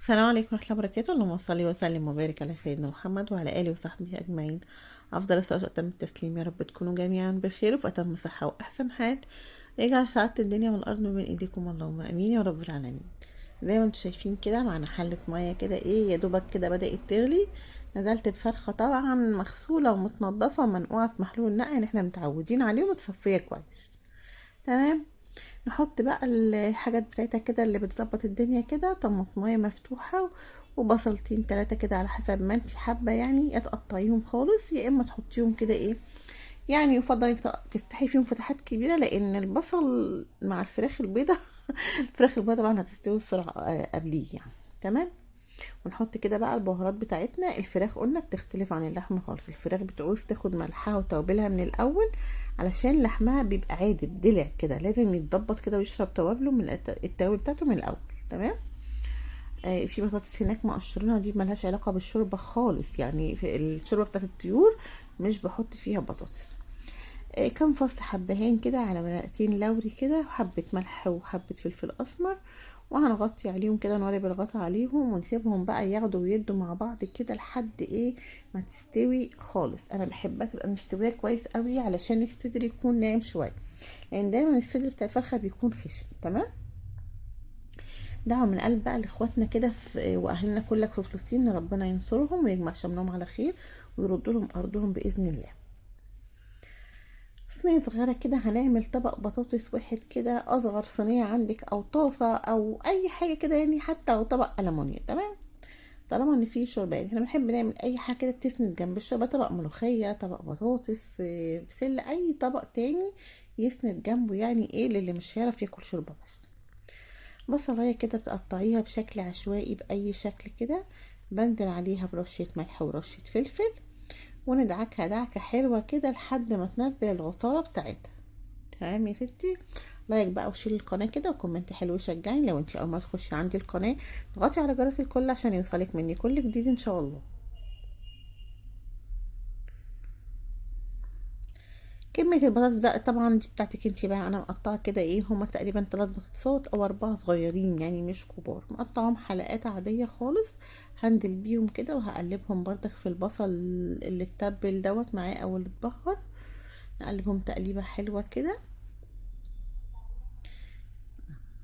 السلام عليكم ورحمة الله وبركاته. اللهم صل وسلم وبارك على سيدنا محمد وعلى آله وصحبه أجمعين. أفضل الصلاة وأتم التسليم. يا رب تكونوا جميعا بخير وفي أتم صحة وأحسن حال. يجعل سعادة الدنيا والأرض من بين إيديكم، اللهم آمين يا رب العالمين. زي ما انتم شايفين كده معنا حلة مية كده يا دوبك كده بدأت تغلي. نزلت بفرخة طبعا مغسولة ومتنضفة ومنقوعة في محلول النقع اللي احنا متعودين عليه ومتصفية كويس. تمام. نحط بقى الحاجات بتاعتها كده اللي بتظبط الدنيا كده، طماطمايه مفتوحة وبصلتين 3 كده على حسب ما انت حابة، يعني يا تقطعيهم خالص يا اما تحطيهم كده يعني يفضل تفتحي فيهم فتحات كبيرة، لان البصل مع الفراخ البيضة الفراخ البيضة طبعا هتستوي بسرعة قبليه يعني. تمام. ونحط كده بقى البهارات بتاعتنا. الفراخ قلنا بتختلف عن اللحمة خالص، الفراخ بتعوز تاخد ملحها وتوابلها من الاول، علشان لحمها بيبقى عادب دلع كده، لازم يتضبط كده ويشرب توابله من التوابل بتاعته من الاول. تمام. في بطاطس هناك مقشرينها، دي ملهاش علاقة بالشوربة خالص، يعني في الشوربة بتاعت الطيور مش بحط فيها بطاطس. كام فص حبهان كده على ورقتين لوري كده، وحبة ملح وحبة فلفل اسمر، وهنغطي عليهم كده، نوري الغطا عليهم ونسيبهم بقى ياخدوا ويدوا مع بعض كده لحد ما تستوي خالص. انا بحبها تبقى مستويه كويس قوي علشان الصدر يكون ناعم شويه، لان دايما الصدر بتاع الفرخه بيكون خشن. تمام. دعوة من قلب بقى لاخواتنا كده واهلنا كلك في فلسطين، ربنا ينصرهم ويجمع شملهم على خير ويرد لهم ارضهم باذن الله. صينية صغيرة كده، هنعمل طبق بطاطس واحد كده، أصغر صينية عندك أو طاسة أو أي حاجة كده، يعني حتى لو طبق ألمونيا. تمام. طالما إن فيه شوربة، يعني احنا بنحب نعمل أي حاجة كده تسند جنب الشوربة، طبق ملوخية، طبق بطاطس، بسلة، أي طبق تاني يسند جنبه، يعني للي مش هيعرف ياكل شوربة بس. بصلاية كده بتقطعيها بشكل عشوائي بأي شكل كده، بنزل عليها برشة ملح ورشة فلفل، وندعكها دعكة حلوة كده لحد ما تنزل العصارة بتاعتها. تمام يا ستي. لايك بقى وشيل القناة كده وكومنت حلو يشجعني. لو انتي اول مرة تخشي عندي القناة، اضغطي على جرس الكل عشان يوصلك مني كل جديد ان شاء الله. كمية البطاطس بقى طبعا دي بتاعتك انتي بقى. انا مقطعة كده هما تقريبا 3 بطاطسات او 4 صغيرين، يعني مش كبار، مقطعهم حلقات عادية خالص. هنزل بيهم كده وهقلبهم برضك في البصل اللي اتبل دوت معاه او اللي اتبخر. نقلبهم تقليبة حلوة كده.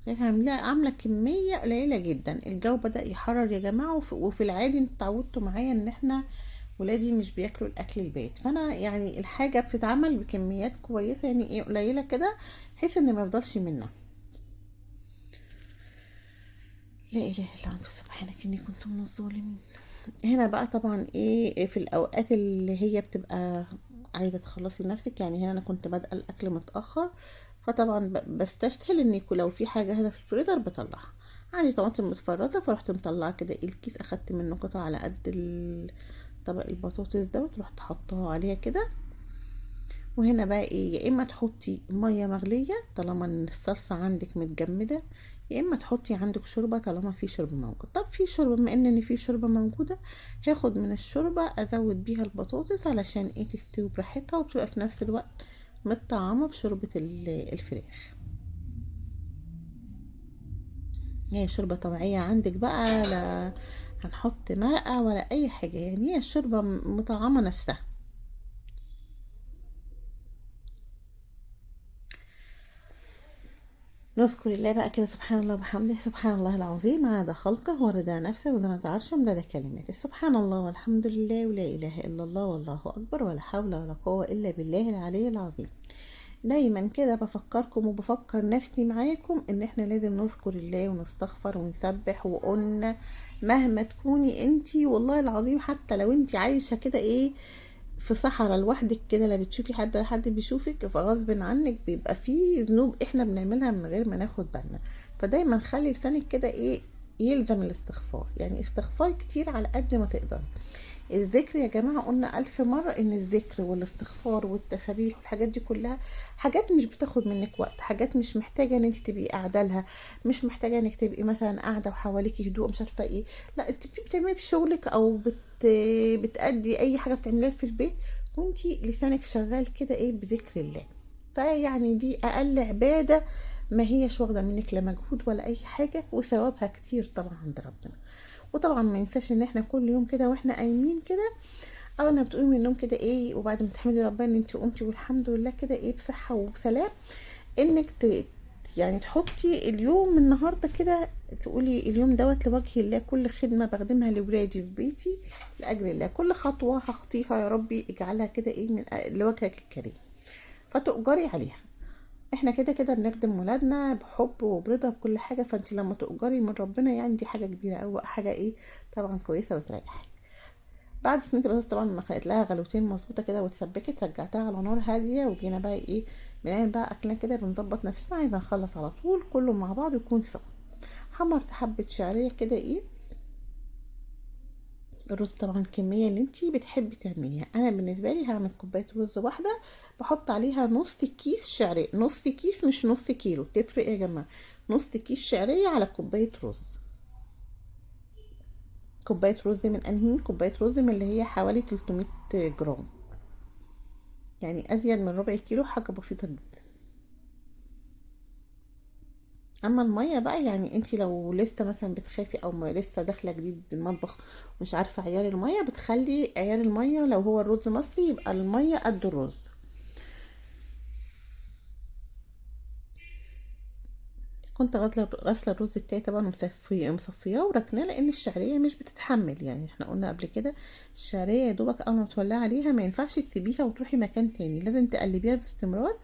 شايفة عاملة كمية قليلة جدا. الجو بدأ يحرر يا جماعة، وفي العادي انتوا اتعودتوا معايا ان احنا ولادي مش بياكلوا الاكل البيت، فانا يعني الحاجة بتتعمل بكميات كويسة، يعني قليلة كده، بحيث ان ما يفضلش منها. لا اله الا انت سبحانك اني كنت من الظالمين. هنا بقى طبعا في الاوقات اللي هي بتبقى عايزه تخلصي نفسك، يعني هنا انا كنت بادئه الاكل متاخر، فطبعا بستسهل ان يكون لو في حاجه هنا في الفريزر بطلعها. عندي طماطم متفرزه، فرحت مطلعه كده الكيس، اخدت منه قطع على قد طبق البطاطس دوت، رحت حطاها عليها كده. وهنا بقى يا اما تحطي ميه مغليه طالما ان الصلصه عندك متجمده، يا اما تحطي عندك شوربه طالما في شوربه موجود. طب في شوربه، بما ان في شوربه موجوده، هاخد من الشوربه ازود بيها البطاطس علشان تستوي براحتها، وبتبقى في نفس الوقت متطعمه بشوربه الفراخ. هي شوربه طبيعيه عندك بقى، لا هنحط مرقه ولا اي حاجه، يعني هي الشوربه مطعمه نفسها. نذكر الله بقى كده، سبحان الله وبحمده، سبحان الله العظيم، عاد خلقه ورضا نفسه وزنة عرشه ومداد كلماته، سبحان الله والحمد لله ولا إله إلا الله والله أكبر ولا حول ولا قوة إلا بالله العلي العظيم. دايما كده بفكركم وبفكر نفسي معاكم ان احنا لازم نذكر الله ونستغفر ونسبح. وقلنا مهما تكوني انتي، والله العظيم حتى لو انتي عايشة كده في صحراء لوحدك كده، لا بتشوفي حد ولا حد بيشوفك، فغصب عنك بيبقى في ذنوب احنا بنعملها من غير ما ناخد بالنا. فدايما خلي لسانك كده يلزم الاستغفار، يعني استغفار كتير على قد ما تقدر. الذكر يا جماعة قلنا 1000 مرة ان الذكر والاستغفار والتسابيح والحاجات دي كلها حاجات مش بتاخد منك وقت، حاجات مش محتاجة ان انت تبقي قاعدة لها، مش محتاجة انك تبقي مثلا قاعدة وحواليكي هدوء مش عارفة لا، انت بتعملي بشغلك او بتأدي اي حاجة بتعمليها في البيت، وانتي لسانك شغال كده بذكر الله. فيعني دي اقل عبادة، ما هيش واخدة منك لا مجهود ولا اي حاجة، وثوابها كتير طبعا عند ربنا. وطبعا ما ننساش ان احنا كل يوم كده واحنا قايمين كده، اول ما بتقومي من النوم كده ايه، وبعد ما تحمدي ربنا ان انت قمتي والحمد لله كده ايه بصحه وسلام، انك يعني تحطي اليوم النهارده كده، تقولي اليوم دوت لوجه الله، كل خدمه بخدمها لولادي في بيتي لاجل الله، كل خطوه هخطيها يا ربي اجعلها كده ايه من لوجهك الكريم، فتؤجري عليها. احنا كده كده بنخدم ولادنا بحب وبرضا بكل حاجه، فانت لما تؤجري من ربنا يعني دي حاجه كبيره قوي، حاجه ايه طبعا كويسه وتريحك. بعد سنين بس طبعا ما خدت لها غلوتين مظبوطه كده واتسبكت، رجعتها على نار هاديه، وجينا بقى ايه بنعمل بقى اكلنا كده، بنظبط نفسنا عايزه نخلص على طول كله مع بعض يكون سوا. حمرت حبه شعريه كده ايه، الرز طبعا الكميه اللي انتي بتحبي تعمليها، انا بالنسبه لي هعمل كوبايه رز واحده، بحط عليها نص كيس شعريه، نص كيس مش نص كيلو، تفرق يا جماعه، نص كيس شعريه على كوبايه رز. كوبايه رز من انهي كوبايه رز؟ من اللي هي حوالي 300 جرام، يعني ازيد من ربع كيلو، حاجه بسيطه جدا. اما الميه بقى يعني انتي لو لسه مثلا بتخافي او لسه داخله جديد المطبخ مش عارفه عيار الميه، بتخلي عيار الميه لو هو الرز مصري يبقى الميه قد الرز. كنت غاسله الرز بتاعي طبعا مصفياه وركناه، لان الشعريه مش بتتحمل، يعني احنا قلنا قبل كده الشعريه يا دوبك اول ما تولعي عليها ما ينفعش تسيبيها وتروحي مكان تاني، لازم تقلبيها باستمرار،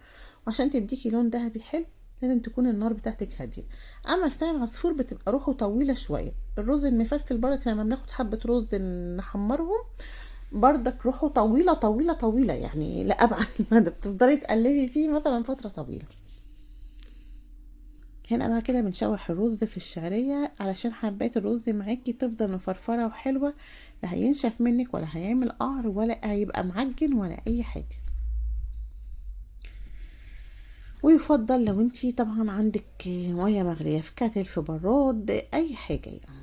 وعشان تديكي لون ذهبي حلو لازم تكون النار بتاعتك هاديه. اما لسان العصفور بتبقى روحه طويله شويه، الرز المفلفل برضك لما بناخد حبه رز نحمرهم برضك روحه طويله طويله طويله، يعني لأبعد المدى بتفضلي تقلبي فيه مثلا فتره طويله. هنا بقى كده بنشوح الرز في الشعرية علشان حبات الرز معاكي تفضل مفرفرة وحلوة، لا هينشف منك ولا هيعمل قعر ولا هيبقى معجن ولا اي حاجة. ويفضل لو انتي طبعا عندك مية مغلية في كاتل في براد اي حاجة يعني.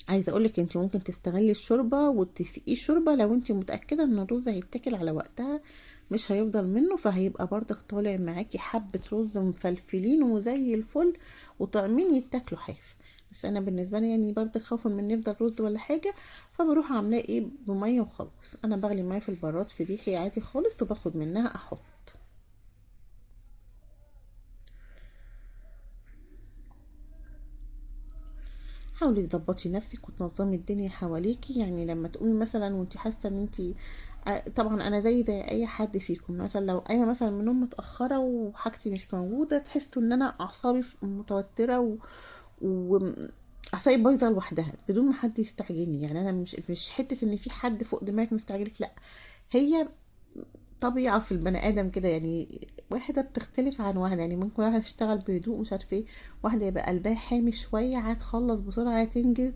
عايزه اقولك انت ممكن تستغلي الشوربه وتسقيه شوربه لو انت متاكده ان الرز هيتاكل على وقتها مش هيفضل منه، فهيبقى برضك طالع معاكي حبه رز مفلفلين وزي الفل وطعمين يتاكلوا حاف. بس انا بالنسبه لي يعني برضك خوفا من يفضل رز ولا حاجه، فبروح عاملاه ايه بميه وخلاص، انا بغلي ميه في البراد في ريحي عادي خالص وباخد منها احط. حاولي تظبطي نفسك وتنظمي الدنيا حواليكي، يعني لما تقومي مثلا وانت حاسه ان انت طبعا انا زي اي حد فيكم، مثلا لو قايمه مثلا من النوم متاخره وحاجتي مش موجوده تحسوا ان انا اعصابي متوتره و... اعصابي بايظه لوحدها بدون ما حد يستعجلني، يعني انا مش حته ان في حد فوق دماغك مستعجلك، لا، هي طبيعة في البني آدم كده يعني، واحدة بتختلف عن واحدة، يعني ممكن واحدة تشتغل بهدوء مش عارفة ايه، واحدة يبقى قلبها حامي شوية هتخلص بسرعة هتنجز.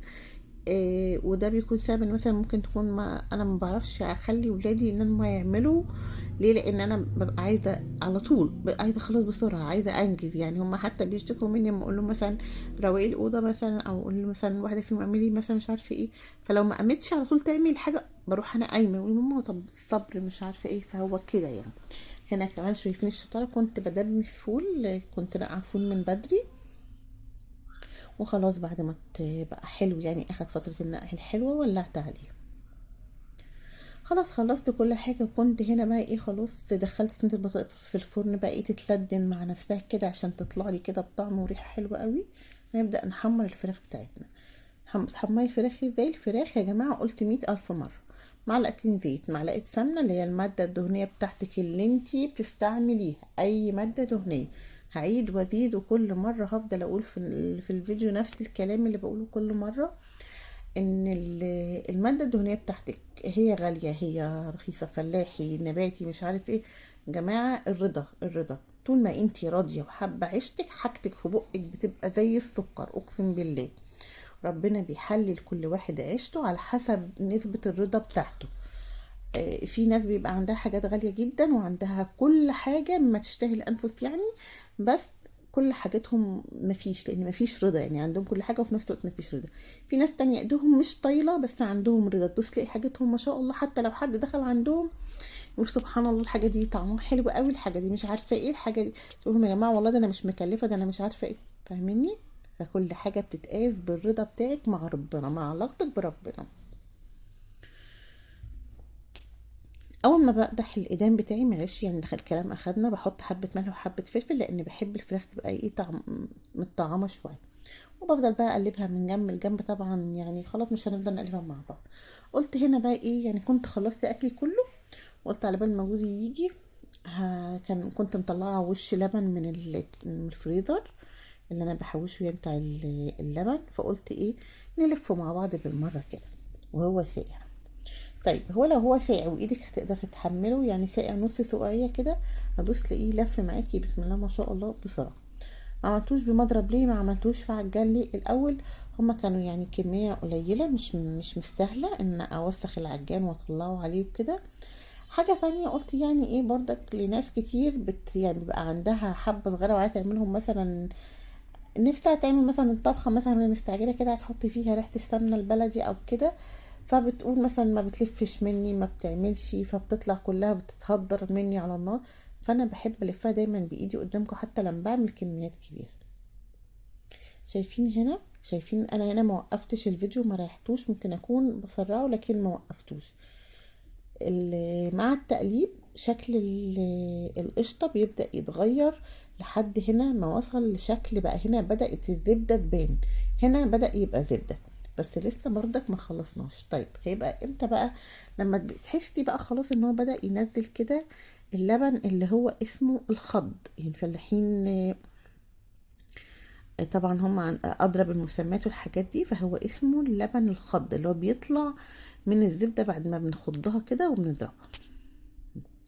إيه وده بيكون سبب إن مثلا ممكن تكون ما انا ما بعرفش اخلي ولادي ان هم يعملوا، ليه؟ لان انا ببقى عايزه على طول، ببقى عايزه اخلص بسرعه، عايزه انجز، يعني هم حتى بيشتكوا مني لما اقول لهم مثلا روقي الاوضه مثلا، او اقول لهم مثلا واحده فيهم اعملي مثلا مش عارفه ايه، فلو ما قامتش على طول تعمل حاجه بروح انا قايمه واقول ماما طب الصبر مش عارفه ايه، فهو كده يعني. هنا كمان شايفين الشطاره، كنت بدبس فول، كنت نقع فول من بدري وخلاص، بعد ما بقى حلو يعني اخد فتره النقع الحلوه ولعت عليه. خلاص خلصت كل حاجة، وكنت هنا بقى ايه خلاص دخلت صينية البطاطس في الفرن بقى ايه تتلدن مع نفسها كده عشان تطلع لي كده بطعم وريحة حلوة قوي. نبدأ نحمر الفراخ بتاعتنا. تحمري الفراخ ازاي؟ الفراخ يا جماعة قلت 100,000 مرة، معلقتين زيت، معلقة سمنة اللي هي المادة الدهنية بتاعتك اللي انتي بتستعمليها، اي مادة دهنية. هعيد وازيد وكل مرة هفضل اقول في الفيديو نفس الكلام اللي بقوله كل مرة، ان المادة الدهنية بتاعتك هي غالية هي رخيصة فلاحي نباتي مش عارف ايه، جماعة الرضا الرضا، طول ما انتي راضية وحابة عيشتك حاجتك في بقك بتبقى زي السكر، اقسم بالله ربنا بيحلل كل واحد عيشته على حسب نسبة الرضا بتاعته. في ناس بيبقى عندها حاجات غالية جدا وعندها كل حاجة ما تشتهي الأنفس يعني، بس كل حاجاتهم مفيش، لأن مفيش رضا، يعني عندهم كل حاجة وفي نفس الوقت مفيش رضا. في ناس تانية ايدهم مش طايلة بس عندهم رضا، تبص تلاقي حاجتهم ما شاء الله، حتى لو حد دخل عندهم يقول سبحان الله الحاجة دي طعمها حلو قوي، الحاجة دي مش عارفة ايه، الحاجة دي تقول لهم يا جماعة والله ده انا مش مكلفة، ده انا مش عارفة ايه، فاهميني؟ فكل حاجة بتتقاس بالرضا بتاعك مع ربنا، مع علاقتك بربنا. اول ما بقدح الايدام بتاعي، معلش يعني دخل الكلام اخدنا، بحط حبه ملح وحبه فلفل لان بحب الفراخ تبقى ايه طعم متطعمه شويه. وبفضل بقى اقلبها من جنب لجنب، طبعا يعني خلاص مش هنفضل نقلبها مع بعض. قلت هنا بقى ايه، يعني كنت خلصت اكلي كله، وقلت على بال ما جوزي يجي كنت مطلعه وش لبن من الفريزر اللي انا بحوشه يعني بتاع اللبن. فقلت ايه، نلفه مع بعض بالمره كده وهو ساقع. طيب هو لو هو ساقع وايدك هتقدر تتحمله، يعني ساقع نص سقعيه كده، هدوس تلاقيه لف معاكي بسم الله ما شاء الله بسرعه. ما عملتوش بمضرب ليه، ما عملتوش في عجان ليه الاول؟ هما كانوا يعني كميه قليله، مش مستاهله ان اوسخ العجان واطلعه عليه وكده. حاجه تانية قلت يعني ايه برضك لناس كتير يعني بيبقى عندها حبه صغيره وعايزه تعملهم مثلا، نفسها تعمل مثلا الطبخة مثلا وهي مستعجلة كده، هتحط فيها ريحة السمنة البلدي أو كده، فبتقول مثلا ما بتلفش مني، ما بتعملش، فبتطلع كلها بتتهدر مني على النار. فأنا بحب ألفها دايما بإيدي قدامكم حتى لما بعمل كميات كبيرة. شايفين هنا، شايفين أنا هنا ما وقفتش الفيديو، ما ريحتوش، ممكن أكون بسرعه لكن ما وقفتوش. مع التقليب شكل القشطة بيبدأ يتغير لحد هنا ما وصل لشكل بقى، هنا بدأت الزبدة تبان، هنا بدأ يبقى زبدة، بس لسه برضك ما خلصناش. طيب هيبقى امتى بقى؟ لما تحسي بقى خلاص ان هو بدأ ينزل كده اللبن اللي هو اسمه الخض. يعني الفلاحين طبعا هم اضرب المسميات والحاجات دي، فهو اسمه اللبن الخض اللي هو بيطلع من الزبدة بعد ما بنخضها كده وبنضربها.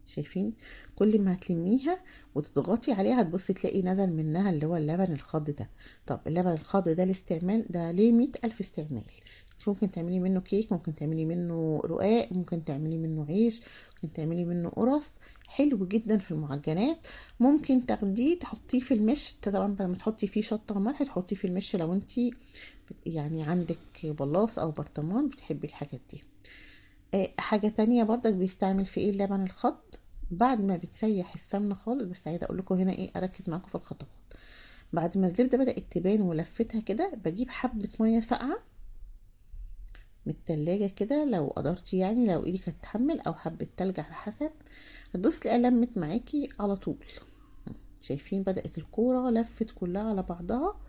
شايفين؟ كل ما هتلميها وتضغطي عليها هتبصي تلاقي نزل منها اللي هو اللبن الخض ده. طب اللبن الخض ده الاستعمال ده ليه 100,000 استعمال. مش ممكن تعملي منه كيك، ممكن تعملي منه رقاق، ممكن تعملي منه عيش، ممكن تعملي منه قرص. حلو جدا في المعجنات. ممكن تاخديه تحطيه في المش، طبعا لما تحطي فيه شطه وملح تحطيه في المش لو انتي يعني عندك بلاص او برطمان بتحبي الحاجات دي. حاجة تانية برضك بيستعمل في ايه اللبن الخض، بعد ما بتسيح السمنة خالص. بس عايزة اقول لكم هنا ايه، اركز معاكم في الخطوات. بعد ما الزبدة بدأت تبان ولفتها كده، بجيب حبة مية ساقعة من التلاجة كده لو قدرتي، يعني لو ايدك هتتحمل، او حبة تلج على حسب. هتبص تلاقيها لمت معاكي على طول. شايفين بدأت الكورة لفت كلها على بعضها.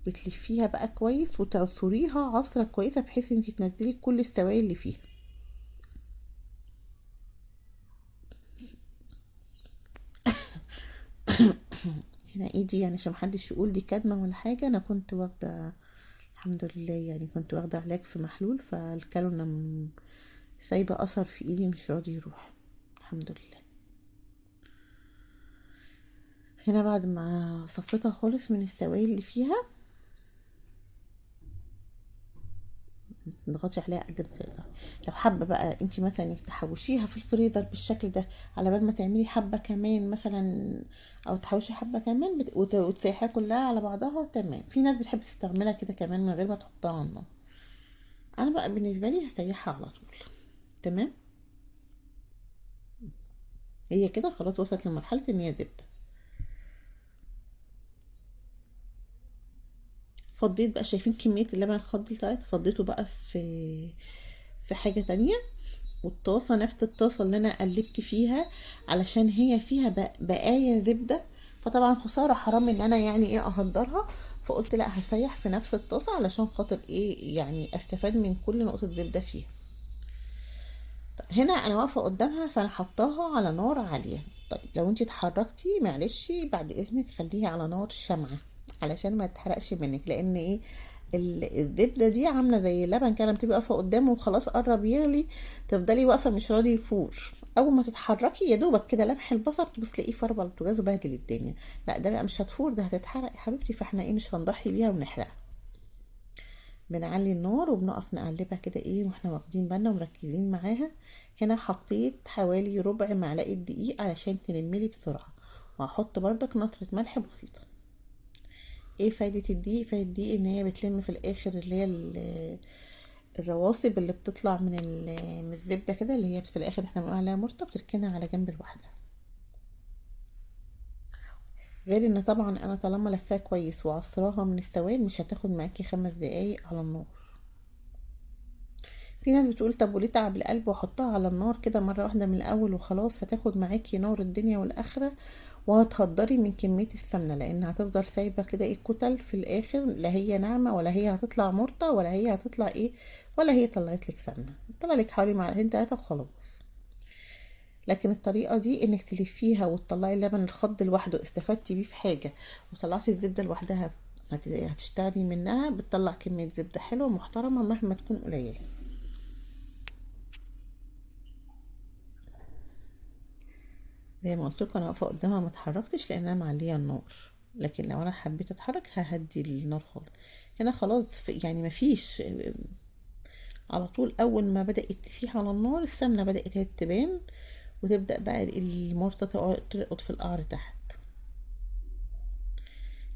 بتلفيها بقى كويس وتعصريها عصرة كويسة بحيث انتي تنزلي كل السوائل اللي فيها. هنا ايدي يعني عشان محدش يقول دي كدمة ولا حاجة، انا كنت واخدة الحمد لله، يعني كنت واخدة علاج في محلول، فالكالونة سايبة اثر في ايدي مش راضي يروح الحمد لله. هنا بعد ما صفيتها خالص من السوائل اللي فيها، تضغطي عليها قد ما تقدر. لو حابه بقى انت مثلا انك تحوشيها في الفريزر بالشكل ده على بال ما تعملي حبه كمان مثلا، او تحوشي حبه كمان وتسيحيها كلها على بعضها، تمام. في ناس بتحب تستعملها كده كمان من غير ما تحطها على النار. انا بقى بالنسبه لي هسيحها على طول. تمام. هي كده خلاص وصلت لمرحله ان هي زبده. فضيت بقى، شايفين كميه اللبن الخض اللي طلعت؟ فضيته بقى في حاجه تانية. والطاسة نفس الطاسة اللي انا قلبت فيها، علشان هي فيها بقايا زبدة، فطبعا خسارة حرام ان انا يعني ايه اهدرها. فقلت لا، هسيح في نفس الطاسة علشان خاطر ايه، يعني استفاد من كل نقطة زبدة فيها. طيب هنا انا واقفة قدامها فانا حطاها على نار عالية. طيب لو انت اتحركتي معلش بعد اذنك خليها على نار شمعة علشان ما تحرقش منك، لان ايه، الزبده دي عامله زي اللبن كده، لما تبقي واقفه قدامه وخلاص قرب يغلي تفضلي واقفه مش راضي يفور. اول ما تتحركي يا دوبك كده لمح البصر تبص تلاقيه فرب على البوتاجاز وبهدل الدنيا. لا ده بقى مش هتفور، ده هتتحرق يا حبيبتي، فاحنا ايه مش هنضحي بيها ونحرقها. بنعلي النار وبنقف نقلبها كده ايه واحنا واخدين بالنا ومركزين معاها. هنا حطيت حوالي ربع معلقه دقيق علشان تنملي بسرعه، وهحط بردك نطره ملح بسيطه. ايه فايدة الدقيق؟ فايدة الدقيق ان هي بتلم في الاخر اللي هي الرواسب اللي بتطلع من الزبدة كده، اللي هي في الاخر احنا بنقول عليها مرطة، بتركنها على جنب لوحدها. غير ان طبعا انا طالما لفاها كويس وعصراها من السواد مش هتاخد معاكي 5 دقايق على النار. في ناس بتقول طب وليه تعب القلب واحطها على النار كده مرة واحدة من الاول وخلاص، هتاخد معاكي نار الدنيا والاخرة، وهتهدري من كمية السمنة، لان هتفضل سايبة كده ايه كتل في الاخر، لا هي ناعمة ولا هي هتطلع مرطة ولا هي هتطلع ايه، ولا هي طلعت لك سمنة، طلع لك حوالي معلقتين 3 وخلاص. لكن الطريقة دي انك تلفيها وتطلعي اللبن الخض لوحده استفدتي بيه في حاجة، وطلعتي الزبدة لوحدها هتشتغلي منها، بتطلع كمية زبدة حلوة محترمة مهما تكون قليلة. زي ما قلت لكم انا واقفة قدامها ما اتحركتش لان انا معلية النار، لكن لو انا حبيت اتحرك ههدي النار خالص. هنا خلاص يعني مفيش، على طول اول ما بدأت تسيح على النار السمنة بدأت تبان، وتبدأ بقى المرطة ترقد في القعر تحت.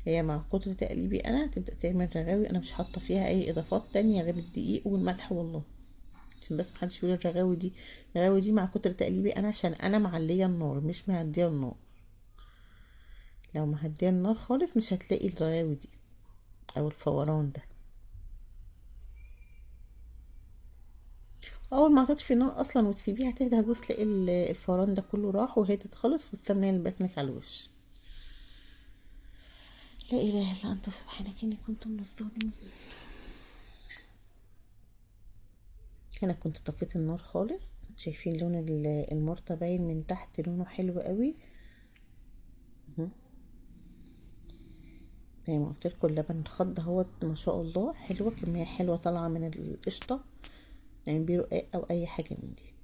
هي مع كتر تقليبي انا تبدأ تعمل رغاوي، انا مش حاطة فيها اي اضافات تانية غير الدقيق والملح والله، عشان بس محدش يقول الرغاوي دي، الرغاوي دي مع كتر تقليبي انا عشان انا معلية النار مش مهدية النار. لو مهدية النار خالص مش هتلاقي الرغاوي دي او الفوران ده. اول ما تطفي النار اصلا وتسيبيها تهدى هتبص تلاقي الفوران ده كله راح وهدت خالص، والسمنة اللي بتنك على الوش. لا اله الا انت سبحانك اني كنت من الظالمين. هنا كنت طفيت النار خالص، شايفين لون المرطة باين من تحت لونه حلو قوي. اهو. زي ما قلت لكم اللبن الخض اهوت ما شاء الله حلوه، كميه حلوه طالعه من القشطه، يعني برقاق او اي حاجه من دي.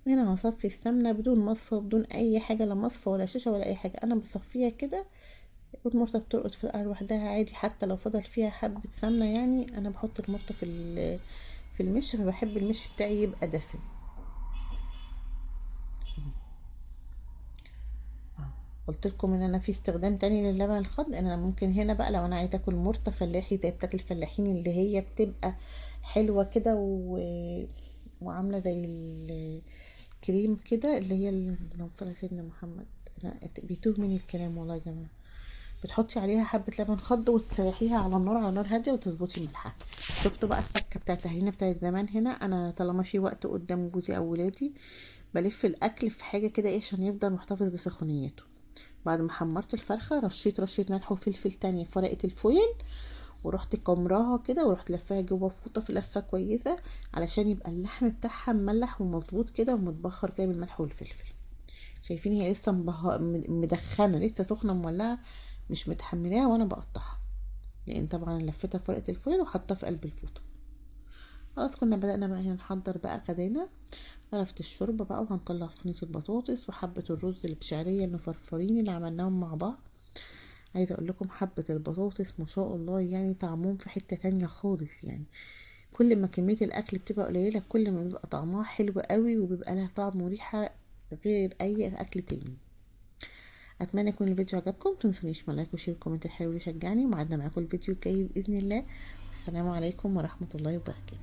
وهنا هصفي السمنه بدون مصفى وبدون اي حاجه، لا مصفى ولا شاشه ولا اي حاجه، انا بصفيها كده. والمرطه بترقد في القعر لوحدها عادي، حتى لو فضل فيها حبه سمنه يعني انا بحط المرطه في المش، فبحب المش بتاعي يبقى دسم. قلت لكم ان انا في استخدام تاني للبن الخض، ان انا ممكن هنا بقى لو انا عايزه اكل مرطه فلاحي زي بتاعت الفلاحين اللي هي بتبقى حلوه كده وعامله زي الكريم كده، اللي هي اللهم صل على سيدنا محمد، أنا بيتوه مني الكلام والله يا جماعه. بتحطي عليها حبه لبن خض وتسيحيها على النار، على نار هاديه وتظبطي ملحها. شفتوا بقى التكه بتاعت اهلنا بتاعت زمان. هنا انا طالما في وقت قدام جوزي او ولادي بلف الاكل في حاجه كده ايه عشان يفضل محتفظ بسخونيته. بعد ما حمرت الفرخة رشيت رشة ملح وفلفل تانية في ورقة الفويل، ورحت كمراها كده ورحت لفاها جوه فوطة في لفة كويسة، علشان يبقى اللحم بتاعها مملح ومظبوط كده ومتبخر كده بالملح والفلفل. شايفين هي لسه مدخنة لسه سخنة مولعة، مش متحملاها وانا بقطعها، لان طبعا لفتها في ورقة الفويل وحطها في قلب الفوطة. خلاص كنا بدأنا بقى هنا نحضر بقى غدانا. عرفت الشوربة بقى، وهنطلع صينية البطاطس وحبة الرز اللي بشعرية المفرفرين اللي عملناهم مع بعض. عايزة اقول لكم حبة البطاطس ما شاء الله يعني طعمهم في حتة تانية خالص يعني. كل ما كمية الاكل بتبقى قليلة كل ما بيبقى طعمها حلو قوي وبيبقى لها طعم وريحة غير اي اكل تاني. اتمنى يكون الفيديو عجبكم، متنسونيش من لايك وشير وكومنت حلو يشجعني، ومعدنا معاكم الفيديو الجاي باذن الله. السلام عليكم ورحمة الله وبركاته.